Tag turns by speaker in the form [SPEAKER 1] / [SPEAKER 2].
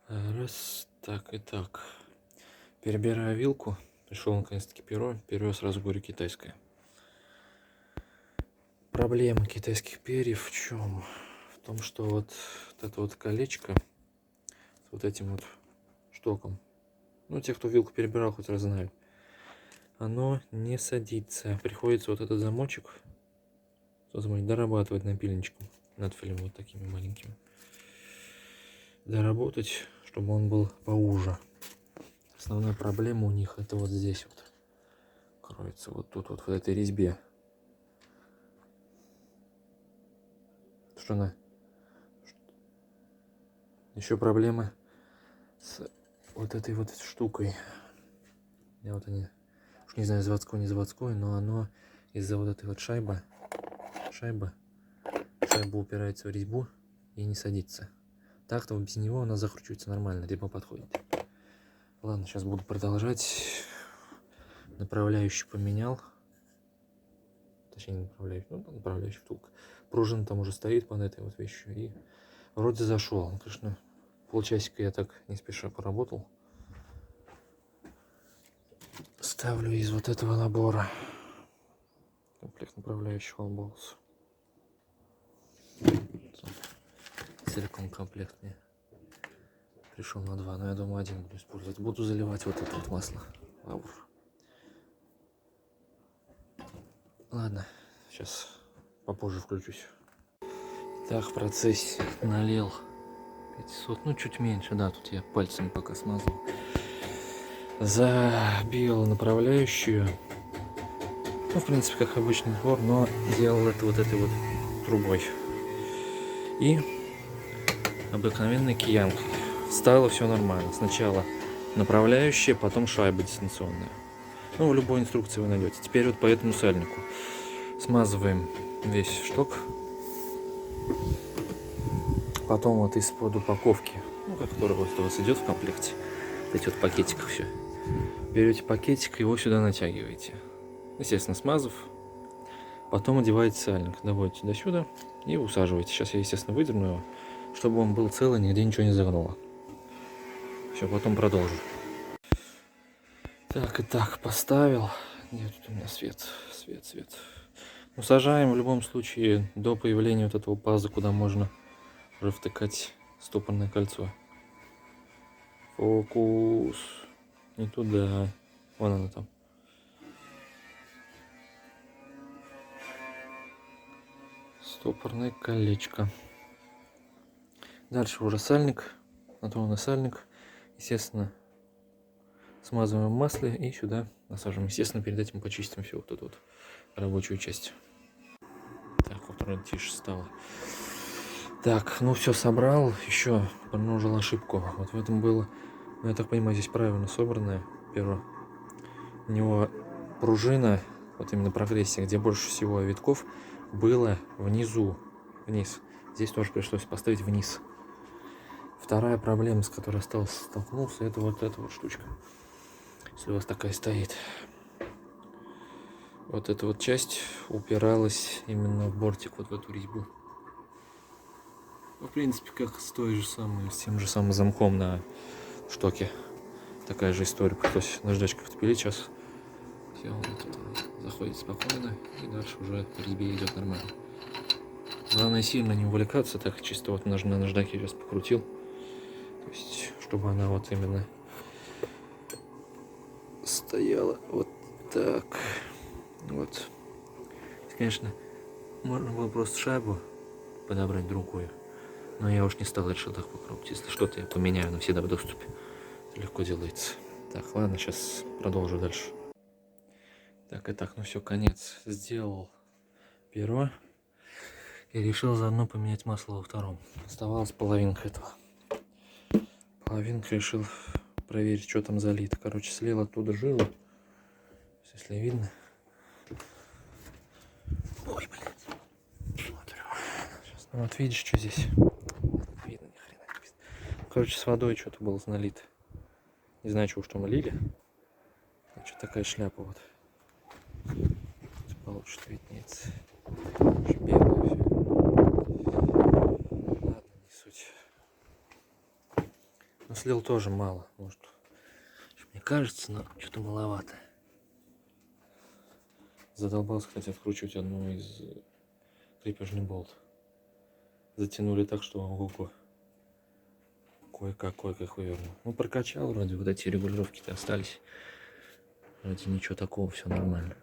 [SPEAKER 1] Раз, так и так. Перебираю вилку. Пришел наконец-таки перо. Перо, сразу говорю, китайское. Проблема китайских перьев в чем? В том, что вот это вот колечко с вот этим вот штоком, ну, те, кто вилку перебирал, хоть раз знают, оно не садится. Приходится вот этот замочек дорабатывать напильничком, надфилем вот такими маленькими. Доработать, чтобы он был поуже. Основная проблема у них это вот здесь вот кроется, вот тут вот в этой резьбе. Что она? Еще проблема с вот этой вот штукой. Я вот они, уж не знаю, заводской, не заводской, но оно из-за вот этой вот шайба упирается в резьбу и не садится. Так-то без него она закручивается нормально, резьба подходит. Ладно, сейчас буду продолжать. Направляющий поменял. Точнее, не направляющий, ну, направляющий втулка. Пружина там уже стоит под этой вот вещью. И вроде зашел. Конечно, полчасика я так не спеша поработал. Ставлю из вот этого набора комплект направляющих Allballs. Целиком комплект мне пришел на 2, но я думаю, один буду использовать. Буду заливать вот это вот масло Лавр. Ладно, сейчас попозже включусь. Так, в процессе налил 500, ну чуть меньше, да, тут я пальцем пока смазал. Забил направляющую. Ну, в принципе, как обычный двор, но делал это вот этой вот трубой. И обыкновенный киянг. Вставило все нормально. Сначала направляющая, потом шайба дистанционная. Ну, в любой инструкции вы найдете. Теперь вот по этому сальнику смазываем весь шток. Потом вот из-под упаковки, ну, который вот у вас идет в комплекте, вот эти вот пакетиков все. Берете пакетик, его сюда натягиваете. Естественно, смазав. Потом одеваете сальник, доводите до сюда и усаживаете. Сейчас я, естественно, выдерну его, чтобы он был целый, нигде ничего не загнуло. Все, потом продолжу. Так, и так, поставил. Где тут у меня свет? Свет. Ну, сажаем в любом случае до появления вот этого паза, куда можно уже втыкать стопорное кольцо. Фокус. Не туда. Вон оно там. Стопорное колечко. Дальше уже сальник. Натуральный сальник. Естественно, смазываем в масле и сюда насаживаем. Естественно, перед этим почистим всю вот эту вот рабочую часть. Так, вот вроде тише стало. Так, ну все собрал. Еще обнаружил ошибку. Вот в этом было, ну, я так понимаю, здесь правильно собранное перо. У него пружина, вот именно прогрессия, где больше всего витков, было внизу, вниз. Здесь тоже пришлось поставить вниз. Вторая проблема, с которой столкнулся, это вот эта вот штучка. Если у вас такая стоит. Вот эта вот часть упиралась именно в бортик, вот в эту резьбу. В принципе, как с той же самой, с тем же самым замком на штоке. Такая же история. Пришлось наждачкой втопилить. Сейчас все, вот это заходит спокойно. И дальше уже по резьбе идет нормально. Главное сильно не увлекаться. Так чисто вот на наждаке сейчас покрутил. То есть, чтобы она вот именно стояла вот так. Вот. Конечно, можно было просто шайбу подобрать другую. Но я уж не стал, решил так попробовать. Если что-то я поменяю, она всегда в доступе. Это легко делается. Так, ладно, сейчас продолжу дальше. Так, и так, ну все, конец. Сделал перо. И решил заодно поменять масло во втором. Оставалась половинка этого. Половинка решил проверить, что там залито. Короче, слил оттуда жилу. Если видно. Ой, блядь. Сейчас, ну вот видишь, что здесь. Видно, ни хрена не видно. Короче, с водой что-то было налито. Не знаю, чего уж там лили. Что такая шляпа вот. Получше виднеется. Белое все. Ладно, не суть. Ну, слил тоже мало. Может, мне кажется, но что-то маловато. Задолбался, кстати, откручивать одну из крепежный болт. Затянули так, что ого-го. Кое-как вывернул. Ну, прокачал вроде, вот эти регулировки-то остались. Вроде ничего такого, все нормально.